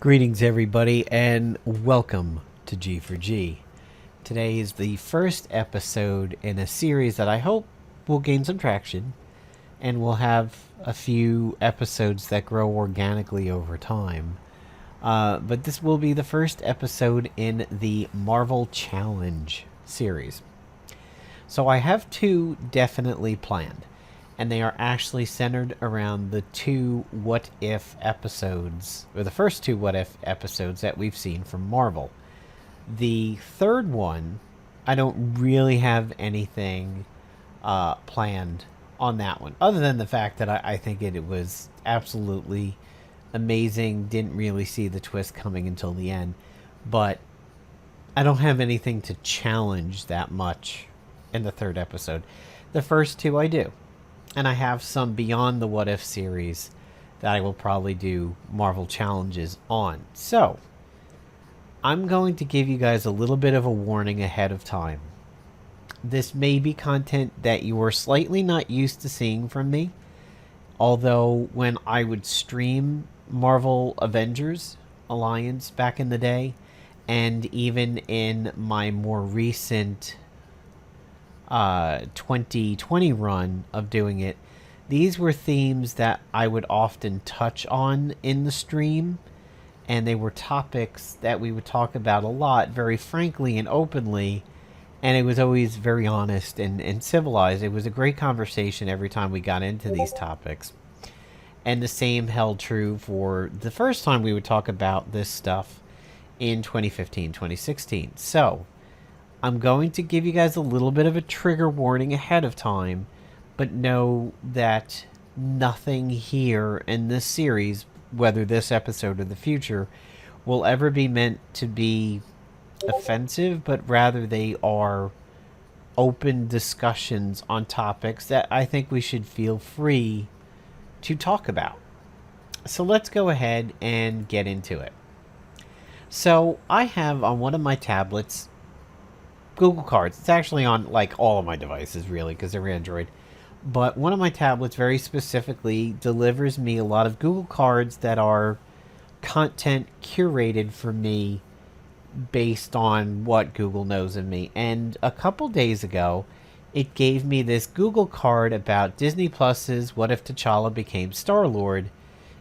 Greetings, everybody, and welcome to G for G. Today is the first episode in a series that I hope will gain some traction, and we'll have a few episodes that grow organically over time. But this will be the first episode in the Marvel Challenge series. So I have two definitely planned, and they are actually centered around the two What If episodes, or the first two What If episodes that we've seen from Marvel. The third one, I don't really have anything planned on that one, other than the fact that I think it was absolutely amazing. Didn't really see the twist coming until the end, but I don't have anything to challenge that much in the third episode. The first two I do. And I have some beyond the What If series that I will probably do Marvel challenges on. So, I'm going to give you guys a little bit of a warning ahead of time. This may be content that you are slightly not used to seeing from me. Although, when I would stream Marvel Avengers Alliance back in the day, and even in my more recent 2020 run of doing it, these were themes that I would often touch on in the stream, and they were topics that we would talk about a lot, very frankly and openly, and it was always very honest and civilized. It was a great conversation every time we got into these topics. And the same held true for the first time we would talk about this stuff in 2015, 2016. So, I'm going to give you guys a little bit of a trigger warning ahead of time, but know that nothing here in this series, whether this episode or the future, will ever be meant to be offensive, but rather they are open discussions on topics that I think we should feel free to talk about. So let's go ahead and get into it. So I have on one of my tablets Google Cards. It's actually on like all of my devices, really, because they're Android. But one of my tablets very specifically delivers me a lot of Google Cards that are content curated for me based on what Google knows of me. And a couple days ago, it gave me this Google card about Disney Plus's What If T'Challa Became Star-Lord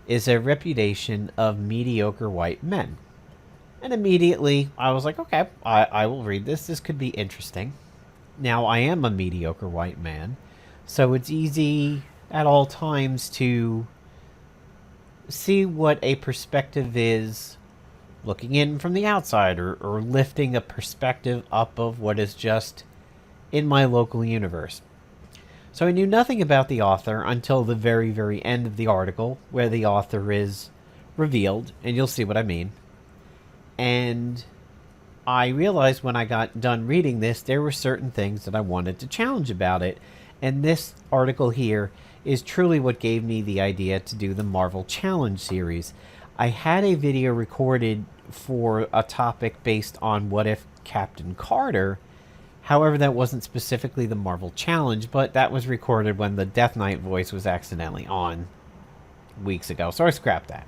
is a reputation of mediocre white men. And immediately, I was like, okay, I will read this. This could be interesting. Now, I am a mediocre white man, so it's easy at all times to see what a perspective is looking in from the outside, or lifting a perspective up of what is just in my local universe. So I knew nothing about the author until the very, very end of the article, where the author is revealed, and you'll see what I mean. And I realized when I got done reading this, there were certain things that I wanted to challenge about it. And this article here is truly what gave me the idea to do the Marvel Challenge series. I had a video recorded for a topic based on What If Captain Carter. However, that wasn't specifically the Marvel Challenge, but that was recorded when the Death Knight voice was accidentally on weeks ago. So I scrapped that.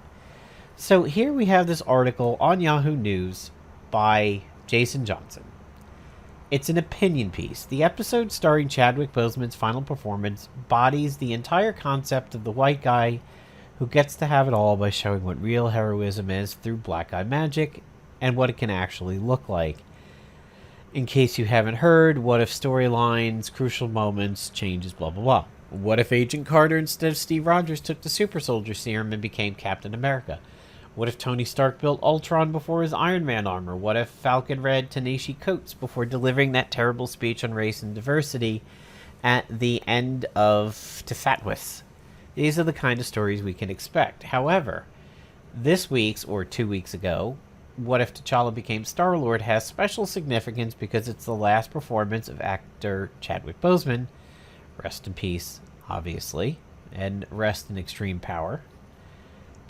So here we have this article on Yahoo News by Jason Johnson. It's an opinion piece. The episode starring Chadwick Boseman's final performance bodies the entire concept of the white guy who gets to have it all by showing what real heroism is through black guy magic and what it can actually look like. In case you haven't heard, what if storylines, crucial moments, changes, blah blah blah. What if Agent Carter instead of Steve Rogers took the super soldier serum and became Captain America? What if Tony Stark built Ultron before his Iron Man armor? What if Falcon read Ta-Nehisi Coates before delivering that terrible speech on race and diversity at the end of Tefatwis? These are the kind of stories we can expect. However, this week's, or 2 weeks ago, What If T'Challa Became Star-Lord has special significance because it's the last performance of actor Chadwick Boseman. Rest in peace, obviously, and rest in extreme power.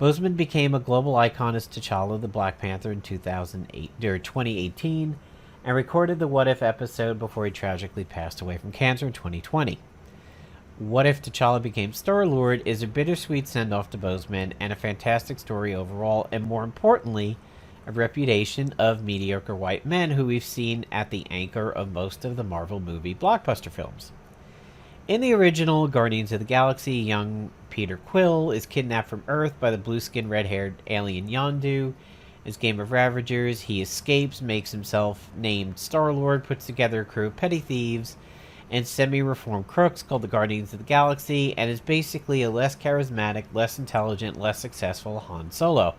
Boseman became a global icon as T'Challa the Black Panther in 2018 and recorded the What If episode before he tragically passed away from cancer in 2020. What If T'Challa Became Star-Lord is a bittersweet send-off to Boseman and a fantastic story overall, and more importantly, a reputation of mediocre white men who we've seen at the anchor of most of the Marvel movie blockbuster films. In the original Guardians of the Galaxy, young Peter Quill is kidnapped from Earth by the blue-skinned, red-haired alien Yondu. His game of Ravagers, he escapes, makes himself named Star-Lord, puts together a crew of petty thieves and semi-reformed crooks called the Guardians of the Galaxy, and is basically a less charismatic, less intelligent, less successful Han Solo.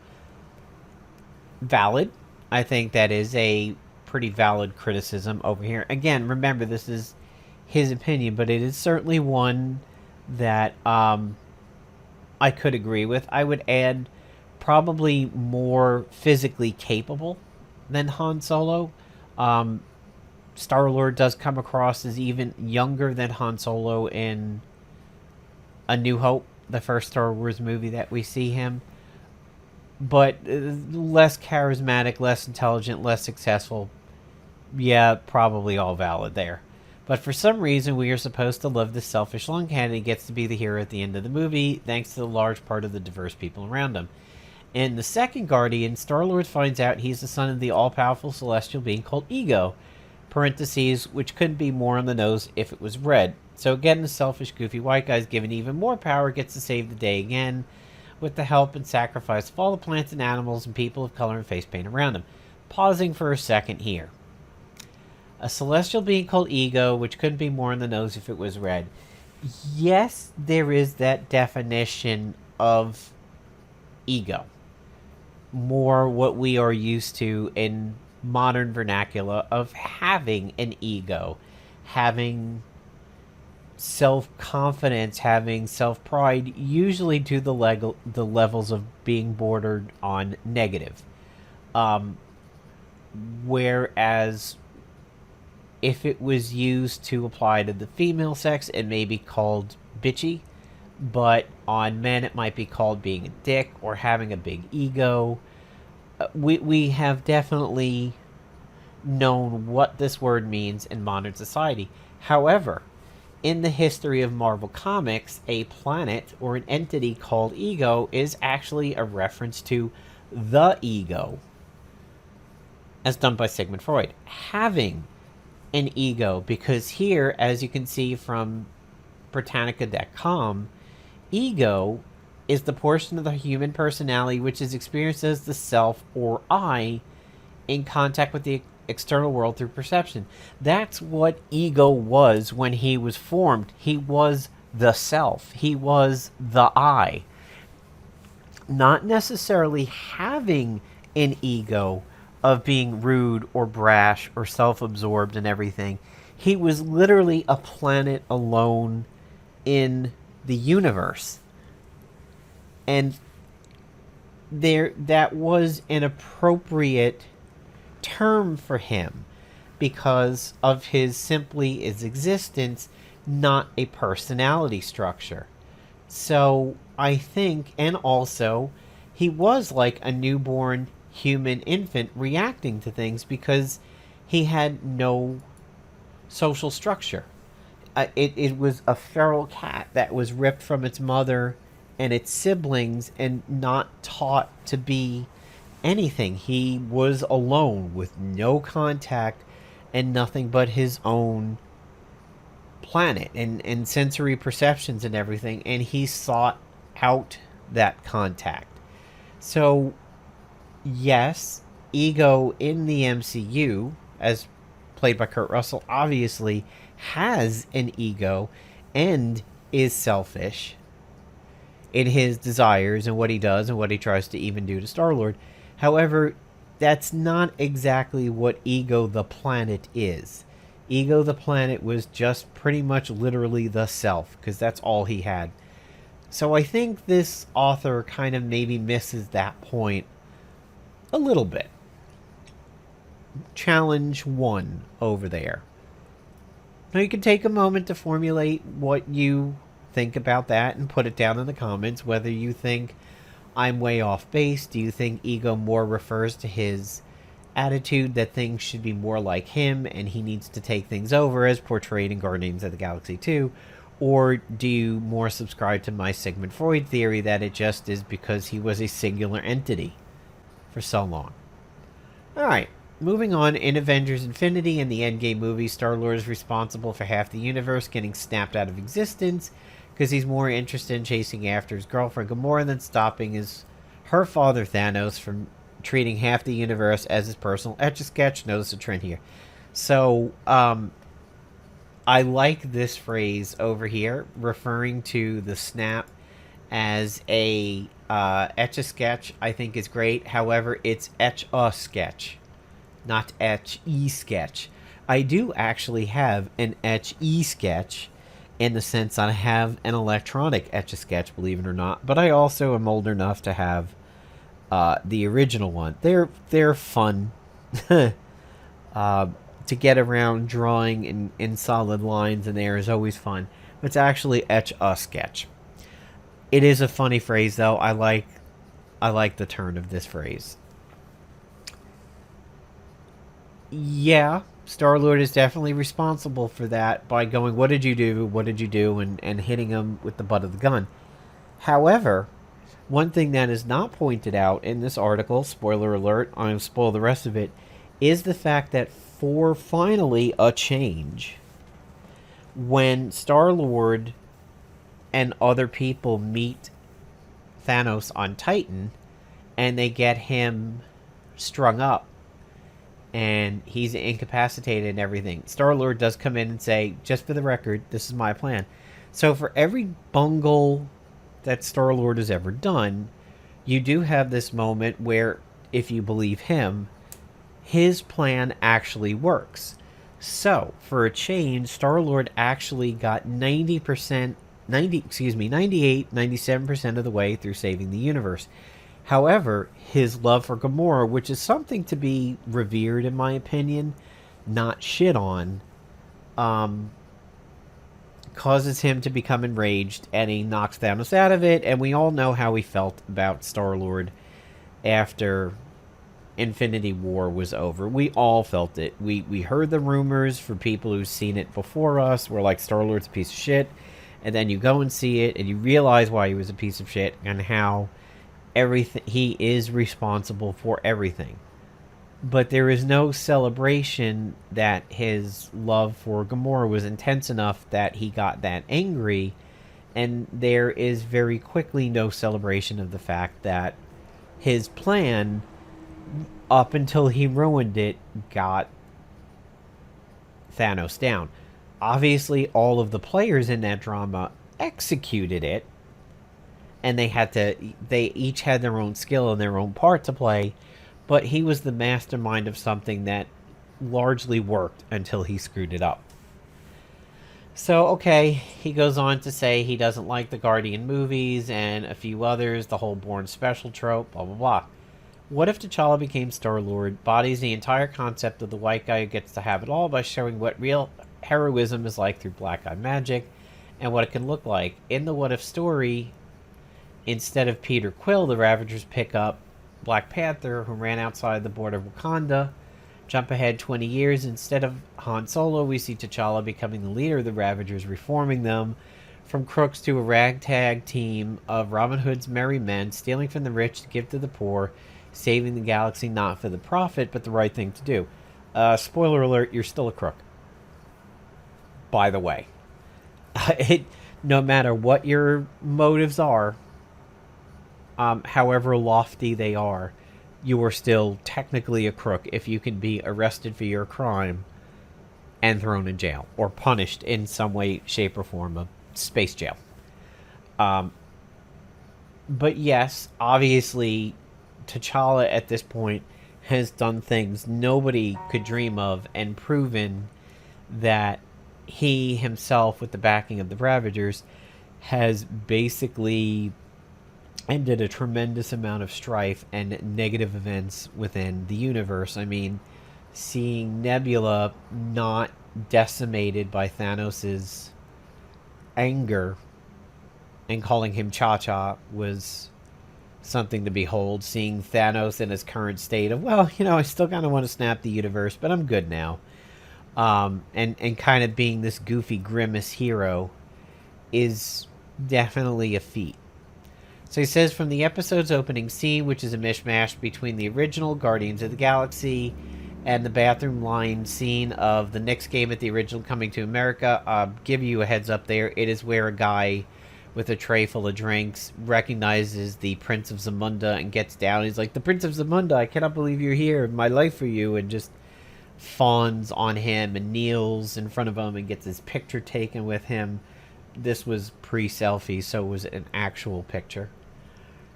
Valid. I think that is a pretty valid criticism over here. Again, remember, this is his opinion, but it is certainly one that I could agree with. I would add probably more physically capable than Han Solo. Star-Lord does come across as even younger than Han Solo in A New Hope, the first Star Wars movie that we see him. But less charismatic, less intelligent, less successful. Yeah, probably all valid there. But for some reason, we are supposed to love this selfish lung candy gets to be the hero at the end of the movie, thanks to the large part of the diverse people around him. In the second Guardian, Star-Lord finds out he's the son of the all-powerful celestial being called Ego, parentheses, which couldn't be more on the nose if it was red. So again, the selfish, goofy white guy is given even more power, gets to save the day again, with the help and sacrifice of all the plants and animals and people of color and face paint around him. Pausing for a second here. A celestial being called Ego, which couldn't be more on the nose if it was red. Yes, there is that definition of ego. More what we are used to in modern vernacular of having an ego, having self-confidence, having self-pride, usually to the levels of being bordered on negative. Whereas if it was used to apply to the female sex, it may be called bitchy, but on men it might be called being a dick or having a big ego. We have definitely known what this word means in modern society. However, in the history of Marvel Comics, a planet or an entity called Ego is actually a reference to the ego, as done by Sigmund Freud. Having an ego, because here, as you can see from Britannica.com, ego is the portion of the human personality which is experienced as the self or I in contact with the external world through perception. That's what ego was when he was formed. He was the self. He was the I. Not necessarily having an ego of being rude or brash or self-absorbed and everything. He was literally a planet alone in the universe. And that was an appropriate term for him because of his existence, not a personality structure. So I think, and also, he was like a newborn human infant reacting to things because he had no social structure. It was a feral cat that was ripped from its mother and its siblings and not taught to be anything. He was alone with no contact and nothing but his own planet and sensory perceptions and everything, and he sought out that contact. So yes, Ego in the MCU, as played by Kurt Russell, obviously has an ego and is selfish in his desires and what he does and what he tries to even do to Star-Lord. However, that's not exactly what Ego the planet is. Ego the planet was just pretty much literally the self, because that's all he had. So I think this author kind of maybe misses that point a little bit. Challenge 1 over there. Now you can take a moment to formulate what you think about that and put it down in the comments, whether you think I'm way off base. Do you think Ego more refers to his attitude that things should be more like him and he needs to take things over as portrayed in Guardians of the Galaxy 2? Or do you more subscribe to my Sigmund Freud theory that it just is because he was a singular entity for so long? Alright, moving on. In Avengers Infinity and the Endgame movie, Star-Lord is responsible for half the universe getting snapped out of existence because he's more interested in chasing after his girlfriend Gamora than stopping her father Thanos from treating half the universe as his personal Etch-a-Sketch. Notice a trend here. So, I like this phrase over here, referring to the snap as a Etch-a-Sketch. I think is great. However, it's Etch-a-Sketch, not Etch-e-Sketch. I do actually have an Etch-e-Sketch in the sense I have an electronic Etch-a-Sketch, believe it or not. But I also am old enough to have the original one. They're fun. To get around drawing in solid lines in there is always fun. But it's actually Etch-a-Sketch. It is a funny phrase, though. I like the turn of this phrase. Yeah, Star-Lord is definitely responsible for that by going, what did you do? What did you do? And hitting him with the butt of the gun. However, one thing that is not pointed out in this article, spoiler alert, I'm going to spoil the rest of it, is the fact that for finally a change, when Star-Lord and other people meet Thanos on Titan and they get him strung up and he's incapacitated and everything, Star-Lord does come in and say, just for the record, this is my plan. So for every bungle that Star-Lord has ever done, you do have this moment where, if you believe him, his plan actually works. So, for a change, Star-Lord actually got 98, 97% of the way through saving the universe. However, his love for Gamora, which is something to be revered in my opinion, not shit on, causes him to become enraged, and he knocks Thanos out of it, and we all know how he felt about Star-Lord after Infinity War was over. We all felt it. We heard the rumors for people who've seen it before us. We're like, Star-Lord's a piece of shit. And then you go and see it, and you realize why he was a piece of shit, and how he is responsible for everything. But there is no celebration that his love for Gamora was intense enough that he got that angry. And there is very quickly no celebration of the fact that his plan, up until he ruined it, got Thanos down. Obviously, all of the players in that drama executed it, and they each had their own skill and their own part to play, but he was the mastermind of something that largely worked until he screwed it up. So, okay, he goes on to say he doesn't like the Guardian movies and a few others, the whole Bourne Special trope, blah blah blah. What if T'Challa became Star-Lord, bodies the entire concept of the white guy who gets to have it all by showing what real heroism is like through black-eye magic, and what it can look like? In the What If story, instead of Peter Quill, the Ravagers pick up Black Panther, who ran outside the border of Wakanda. Jump ahead 20 years, instead of Han Solo, we see T'Challa becoming the leader of the Ravagers, reforming them from crooks to a ragtag team of Robin Hood's merry men, stealing from the rich to give to the poor, saving the galaxy not for the profit, but the right thing to do. Spoiler alert, you're still a crook. By the way. No matter what your motives are, however lofty they are, you are still technically a crook if you can be arrested for your crime and thrown in jail, or punished in some way, shape, or form of space jail. But yes, obviously, T'Challa at this point has done things nobody could dream of and proven that he himself, with the backing of the Ravagers, has basically ended a tremendous amount of strife and negative events within the universe. I mean, seeing Nebula not decimated by Thanos' anger and calling him Cha-Cha was something to behold. Seeing Thanos in his current state of, well, I still kind of want to snap the universe, but I'm good now. And kind of being this goofy, grimace hero is definitely a feat. So he says, from the episode's opening scene, which is a mishmash between the original Guardians of the Galaxy and the bathroom line scene of the Knicks game at the original Coming to America, I'll give you a heads up there. It is where a guy with a tray full of drinks recognizes the Prince of Zamunda and gets down. He's like, the Prince of Zamunda, I cannot believe you're here. My life for you. And just fawns on him and kneels in front of him and gets his picture taken with him. This was pre-selfie, so it was an actual picture.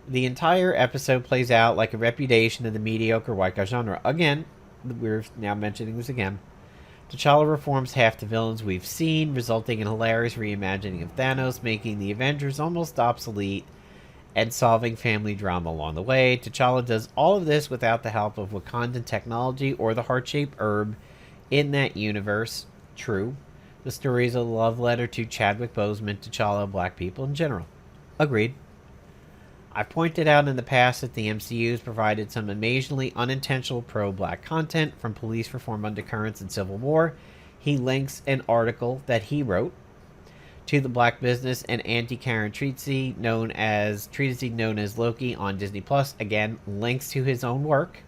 The entire episode plays out like a repudiation of the mediocre white guy genre. Again, we're now mentioning this again. T'Challa reforms half the villains we've seen, resulting in hilarious reimagining of Thanos, making the Avengers almost obsolete, and solving family drama along the way. T'Challa does all of this without the help of Wakandan technology or the heart-shaped herb in that universe. True. The story is a love letter to Chadwick Boseman, T'Challa, black people in general. Agreed. I've pointed out in the past that the MCU has provided some amazingly unintentional pro-black content, from police reform undercurrents in Civil War. He links an article that he wrote to the black business and anti-Karen treatise known as Loki on Disney Plus. Again, links to his own work.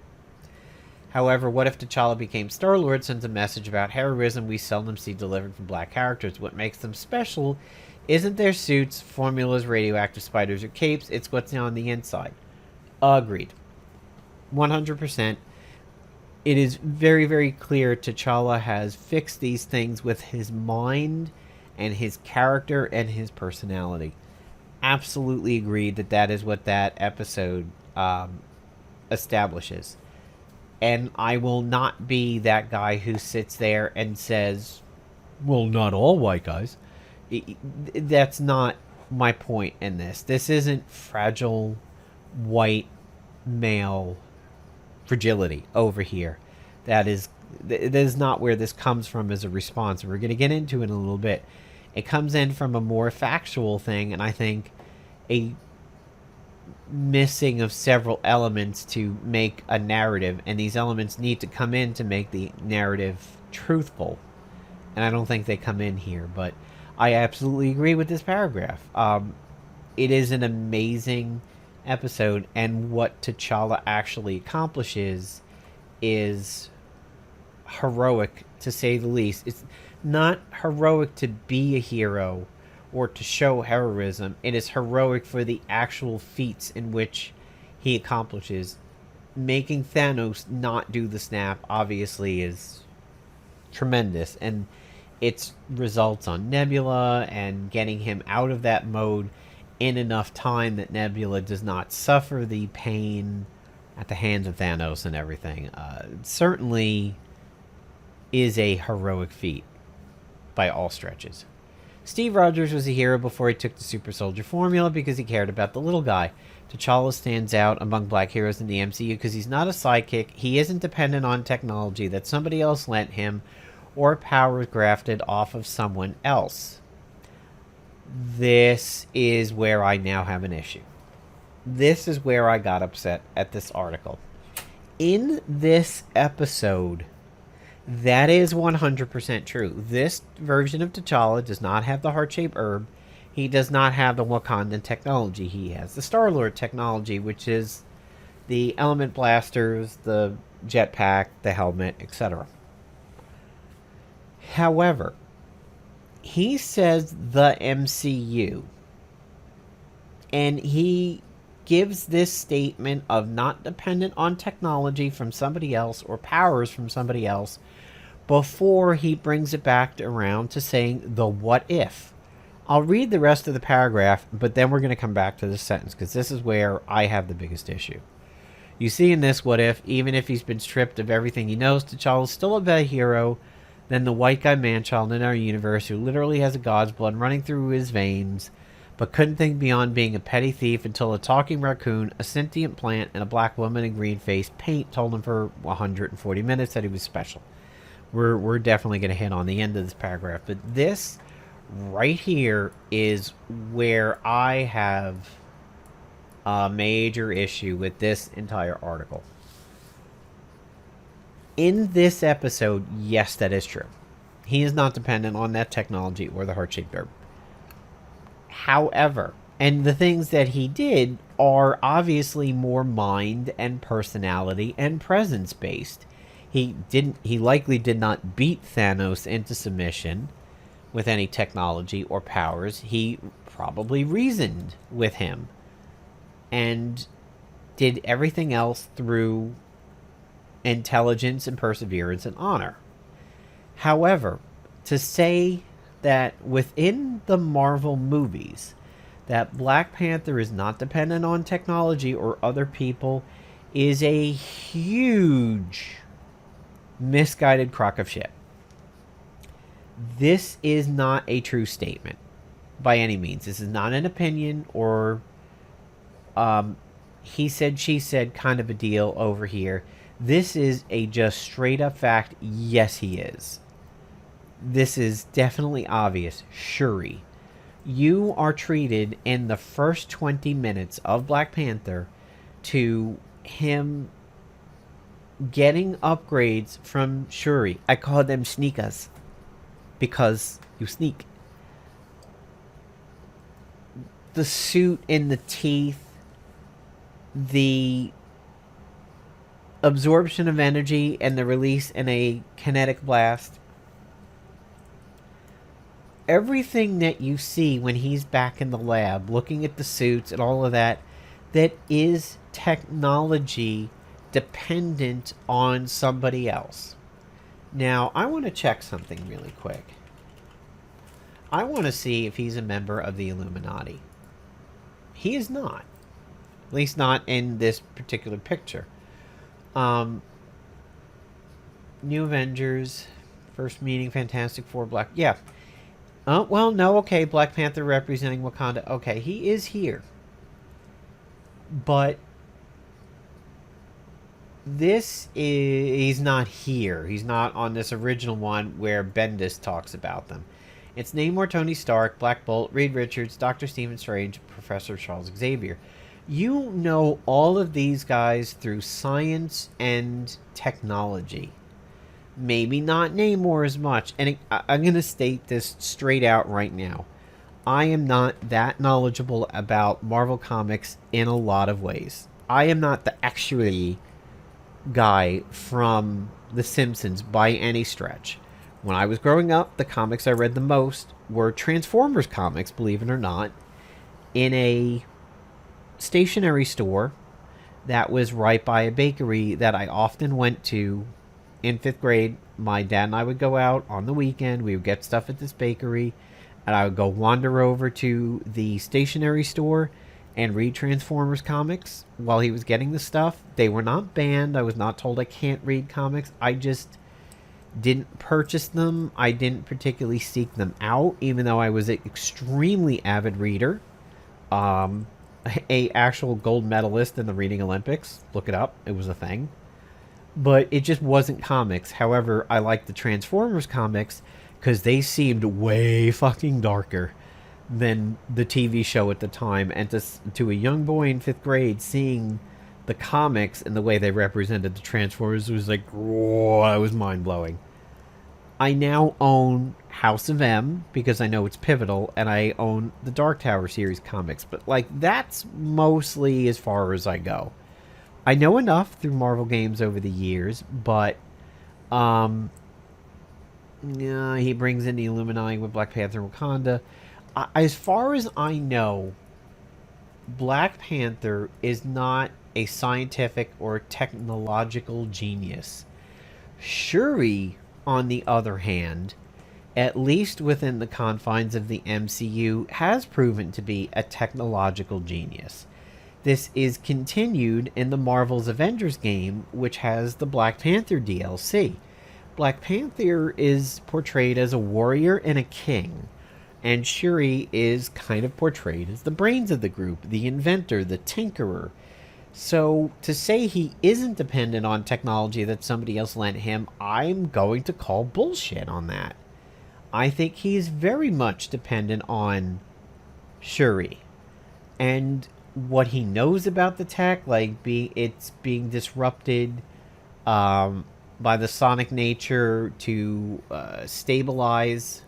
However, what if T'Challa became Star-Lord sends a message about heroism we seldom see delivered from black characters. What makes them special isn't their suits, formulas, radioactive spiders, or capes. It's what's on the inside. Agreed. 100%. It is very, very clear T'Challa has fixed these things with his mind and his character and his personality. Absolutely agreed that is what that episode establishes. And I will not be that guy who sits there and says, well, not all white guys. That's not my point in this. This isn't fragile white male fragility over here. That is not where this comes from as a response. We're going to get into it in a little bit. It comes in from a more factual thing, and I think a missing of several elements to make a narrative, and these elements need to come in to make the narrative truthful. And I don't think they come in here, but I absolutely agree with this paragraph. It is an amazing episode, and what T'Challa actually accomplishes is heroic, to say the least. It's not heroic to be a hero or to show heroism. It is heroic for the actual feats in which he accomplishes. Making Thanos not do the snap, obviously, is tremendous, and its results on Nebula and getting him out of that mode in enough time that Nebula does not suffer the pain at the hands of Thanos and everything. Certainly is a heroic feat by all stretches. Steve Rogers was a hero before he took the super soldier formula because he cared about the little guy. T'Challa stands out among black heroes in the MCU because he's not a sidekick. He isn't dependent on technology that somebody else lent him or powers grafted off of someone else. This is where I now have an issue. This is where I got upset at this article. In this episode, that is 100% true. This version of T'Challa does not have the heart-shaped herb. He does not have the Wakandan technology. He has the Star-Lord technology, which is the element blasters, the jetpack, the helmet, etc. However, he says the MCU, and he gives this statement of not dependent on technology from somebody else or powers from somebody else before he brings it back around to saying the what if. I'll read the rest of the paragraph, but then we're going to come back to this sentence because this is where I have the biggest issue. You see in this what if, even if he's been stripped of everything he knows, T'Challa's still a better hero than the white guy man-child in our universe who literally has a god's blood running through his veins, but couldn't think beyond being a petty thief until a talking raccoon, a sentient plant, and a black woman in green face paint told him for 140 minutes that he was special. We're definitely going to hit on the end of this paragraph, but this right here is where I have a major issue with this entire article. In this episode, yes, that is true. He is not dependent on that technology or the heart-shaped herb. However, and the things that he did are obviously more mind and personality and presence based. He likely did not beat Thanos into submission with any technology or powers. He probably reasoned with him and did everything else through intelligence and perseverance and honor. However, to say that within the Marvel movies that Black Panther is not dependent on technology or other people is a huge misguided crock of shit. This is not a true statement by any means. This is not an opinion or he said, she said kind of a deal over here. This is a just straight up fact. Yes, he is. This is definitely obvious. Shuri, you are treated in the first 20 minutes of Black Panther to him getting upgrades from Shuri. I call them sneakers because you sneak. The suit in the teeth, the absorption of energy and the release in a kinetic blast. Everything that you see when he's back in the lab, looking at the suits and all of that, that is technology dependent on somebody else. Now, I want to check something really quick. I want to see if he's a member of the Illuminati. He is not. At least not in this particular picture. New Avengers, first meeting, Fantastic Four, Black... Yeah. Oh, well, no, okay, Black Panther representing Wakanda. Okay, he is here. But this is... He's not here. He's not on this original one where Bendis talks about them. It's Namor, Tony Stark, Black Bolt, Reed Richards, Dr. Stephen Strange, Professor Charles Xavier. You know all of these guys through science and technology. Maybe not Namor as much. And I'm going to state this straight out right now. I am not that knowledgeable about Marvel Comics in a lot of ways. I am not the actually guy from The Simpsons by any stretch. When I was growing up, the comics I read the most were Transformers comics, believe it or not, in a stationery store that was right by a bakery that I often went to in 5th grade. My dad and I would go out on the weekend. We would get stuff at this bakery, and I would go wander over to the stationery store and read Transformers comics while he was getting the stuff. They were not banned. I was not told I can't read comics. I just didn't purchase them. I didn't particularly seek them out, even though I was an extremely avid reader. A actual gold medalist in the reading Olympics. Look it up. It was a thing. But it just wasn't comics. However, I liked the Transformers comics because they seemed way fucking darker than the TV show at the time. And to a young boy in 5th grade, seeing the comics and the way they represented the Transformers was like, whoa, that was mind-blowing. I now own House of M because I know it's pivotal, and I own the Dark Tower series comics. But, like, that's mostly as far as I go. I know enough through Marvel games over the years, but yeah, he brings in the Illuminati with Black Panther and Wakanda. As far as I know, Black Panther is not a scientific or technological genius. Shuri, on the other hand, at least within the confines of the MCU, has proven to be a technological genius. This is continued in the Marvel's Avengers game, which has the Black Panther DLC. Black Panther is portrayed as a warrior and a king, and Shuri is kind of portrayed as the brains of the group, the inventor, the tinkerer. So to say he isn't dependent on technology that somebody else lent him, I'm going to call bullshit on that. I think he's very much dependent on Shuri. And what he knows about the tech, like it's being disrupted by the sonic nature to stabilize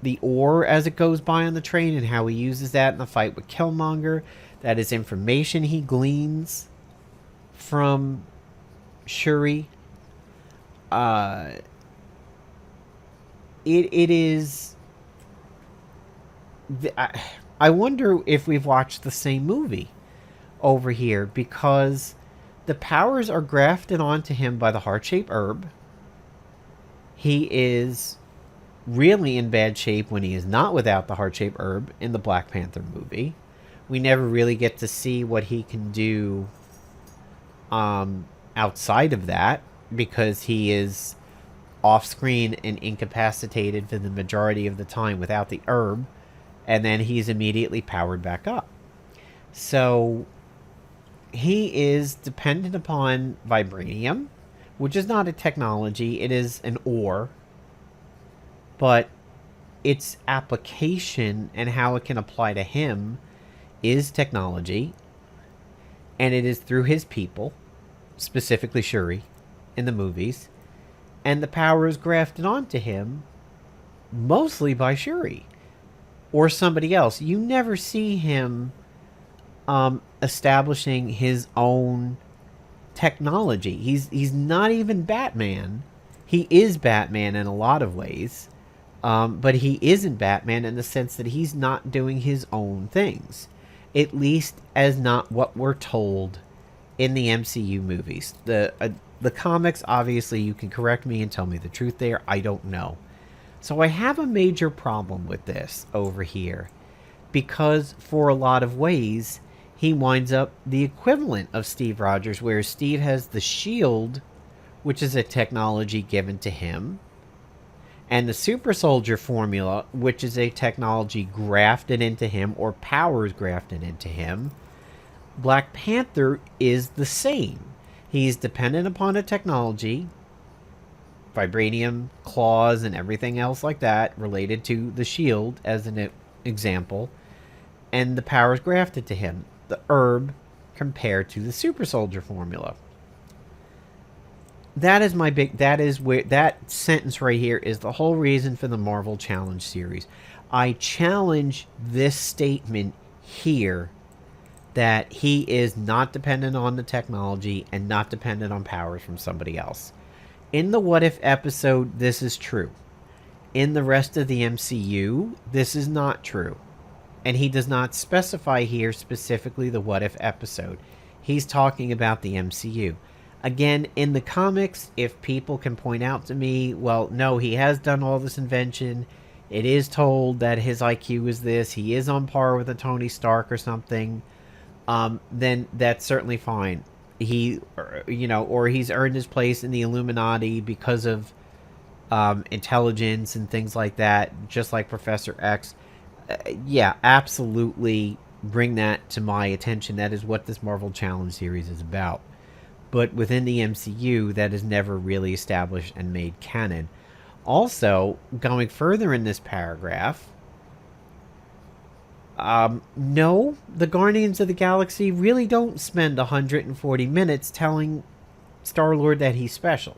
the ore as it goes by on the train and how he uses that in the fight with Killmonger. That is information he gleans from Shuri. It is. I wonder if we've watched the same movie over here, because the powers are grafted onto him by the heart-shaped herb. He is really in bad shape when he is not without the heart-shaped herb in the Black Panther movie. We never really get to see what he can do outside of that, because he is off-screen and incapacitated for the majority of the time without the herb, and then he's immediately powered back up. So he is dependent upon vibranium, which is not a technology, it is an ore, but its application and how it can apply to him is technology, and it is through his people, specifically Shuri, in the movies, and the power is grafted onto him mostly by Shuri or somebody else. You never see him establishing his own technology. He's not even Batman. He is Batman in a lot of ways, but he isn't Batman in the sense that he's not doing his own things, at least as not what we're told in the MCU movies. The comics, obviously, you can correct me and tell me the truth there. I don't know. So I have a major problem with this over here, because for a lot of ways, he winds up the equivalent of Steve Rogers, where Steve has the shield, which is a technology given to him, and the super soldier formula, which is a technology grafted into him, or powers grafted into him. Black Panther is the same. He's dependent upon a technology, vibranium, claws, and everything else like that related to the shield, as an example, and the powers grafted to him. The herb compared to the super soldier formula. That is my big. That is where that sentence right here is the whole reason for the Marvel Challenge series. I challenge this statement here, that he is not dependent on the technology and not dependent on powers from somebody else. In the What If episode, this is true. In the rest of the MCU, this is not true. And he does not specify here specifically the What If episode. He's talking about the MCU. Again, in the comics, if people can point out to me, well, no, he has done all this invention. It is told that his IQ is this. He is on par with a Tony Stark or something. Then that's certainly fine. He, or he's earned his place in the Illuminati because of intelligence and things like that, just like Professor X. Yeah, absolutely bring that to my attention. That is what this Marvel Challenge series is about. But within the MCU, that is never really established and made canon. Also, going further in this paragraph, no, the Guardians of the Galaxy really don't spend 140 minutes telling Star-Lord that he's special.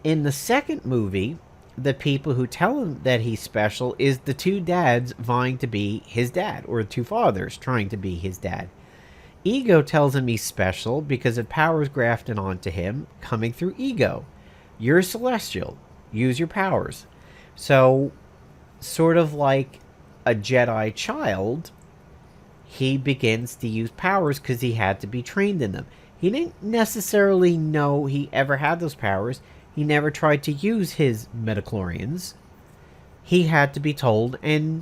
In the second movie, the people who tell him that he's special is the two dads vying to be his dad, or two fathers trying to be his dad. Ego tells him he's special because of powers grafted onto him coming through Ego. You're a Celestial. Use your powers. So, sort of like a Jedi child, he begins to use powers because he had to be trained in them. He didn't necessarily know he ever had those powers. He never tried to use his midichlorians. He had to be told, and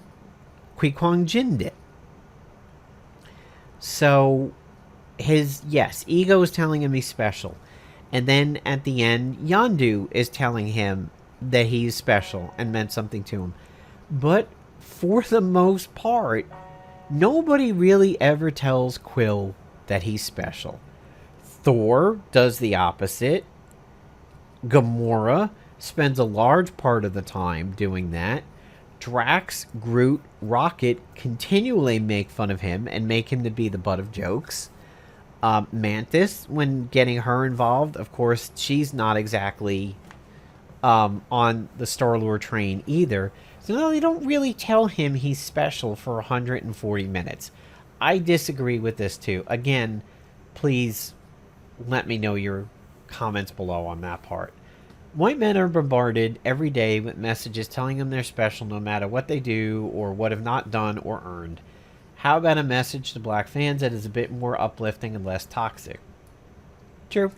Qui-Gon Jinn did. So, Ego is telling him he's special. And then at the end, Yondu is telling him that he's special and meant something to him. But for the most part, nobody really ever tells Quill that he's special. Thor does the opposite. Gamora spends a large part of the time doing that. Drax, Groot, Rocket continually make fun of him and make him to be the butt of jokes. Mantis, when getting her involved, of course, she's not exactly on the Star-Lord train either. So no, they don't really tell him he's special for 140 minutes. I disagree with this too. Again, please let me know your comments below on that part. White men are bombarded every day with messages telling them they're special no matter what they do or what have not done or earned. How about a message to black fans that is a bit more uplifting and less toxic? True.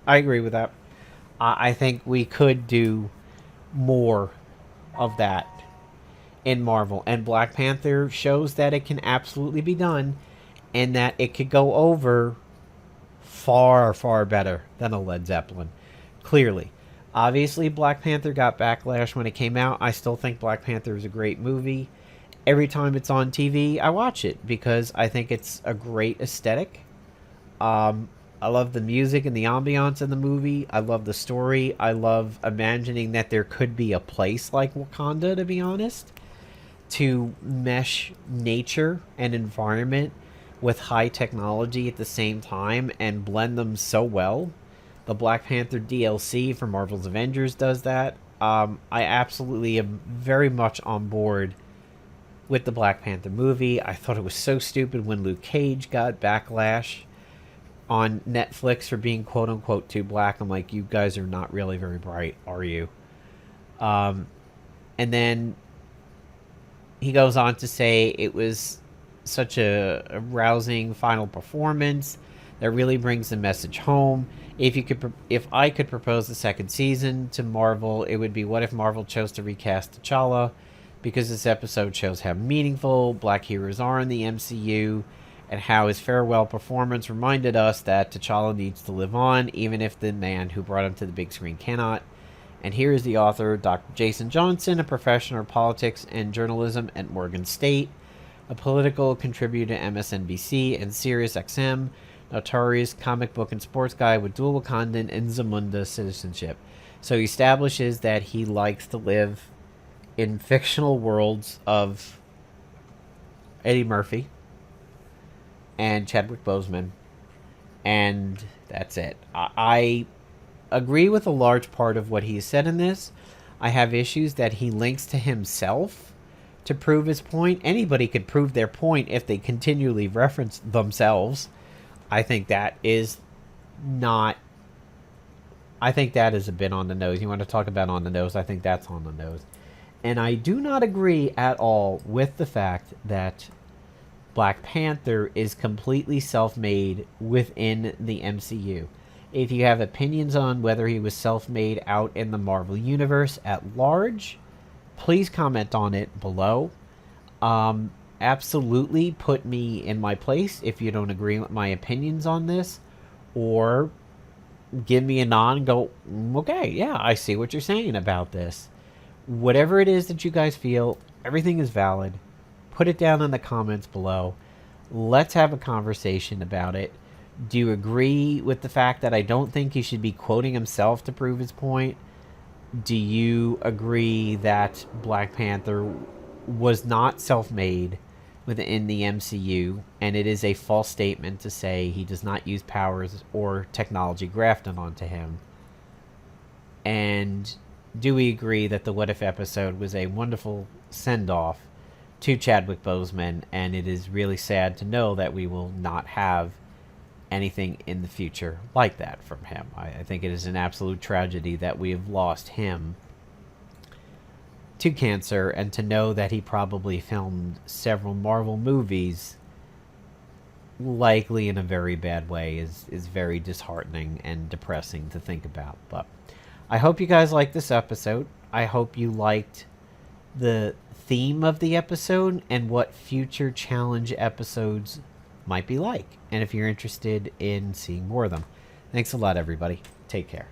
I agree with that. I think we could do more of that in Marvel. And Black Panther shows that it can absolutely be done and that it could go over far, far better than a Led Zeppelin. Clearly. Obviously, Black Panther got backlash when it came out. I still think Black Panther is a great movie. Every time it's on TV, I watch it because I think it's a great aesthetic. I love the music and the ambiance in the movie. I love the story. I love imagining that there could be a place like Wakanda, to be honest, to mesh nature and environment with high technology at the same time and blend them so well. The Black Panther DLC for Marvel's Avengers does that. I absolutely am very much on board with the Black Panther movie. I thought it was so stupid when Luke Cage got backlash on Netflix for being quote-unquote too black. I'm like, you guys are not really very bright, are you? And then he goes on to say it was such a rousing final performance that really brings the message home. If I could propose a second season to Marvel, it would be what if Marvel chose to recast T'Challa, because this episode shows how meaningful black heroes are in the MCU and how his farewell performance reminded us that T'Challa needs to live on, even if the man who brought him to the big screen cannot. And here is the author, Dr. Jason Johnson, a professor of politics and journalism at Morgan State, a political contributor to MSNBC and SiriusXM, notorious comic book and sports guy with dual Wakandan and Zamunda citizenship. So he establishes that he likes to live in fictional worlds of Eddie Murphy and Chadwick Boseman, and that's it. I agree with a large part of what he said in this. I have issues that he links to himself to prove his point. Anybody could prove their point if they continually reference themselves. I think that is not... I think that is a bit on the nose. You want to talk about on the nose? I think that's on the nose. And I do not agree at all with the fact that Black Panther is completely self-made within the MCU. If you have opinions on whether he was self-made out in the Marvel Universe at large, please comment on it below. Absolutely put me in my place if you don't agree with my opinions on this, or give me a nod and go, okay, yeah, I see what you're saying about this. Whatever it is that you guys feel, everything is valid. Put it down in the comments below. Let's have a conversation about it. Do you agree with the fact that I don't think he should be quoting himself to prove his point? Do you agree that Black Panther was not self-made within the MCU, and it is a false statement to say he does not use powers or technology grafted onto him? And do we agree that the What If episode was a wonderful send-off to Chadwick Boseman, and it is really sad to know that we will not have anything in the future like that from him? I think it is an absolute tragedy that we have lost him to cancer, and to know that he probably filmed several Marvel movies, likely in a very bad way, is very disheartening and depressing to think about. But I hope you guys liked this episode. I hope you liked the theme of the episode and what future challenge episodes might be like, and if you're interested in seeing more of them. Thanks a lot, everybody. Take care.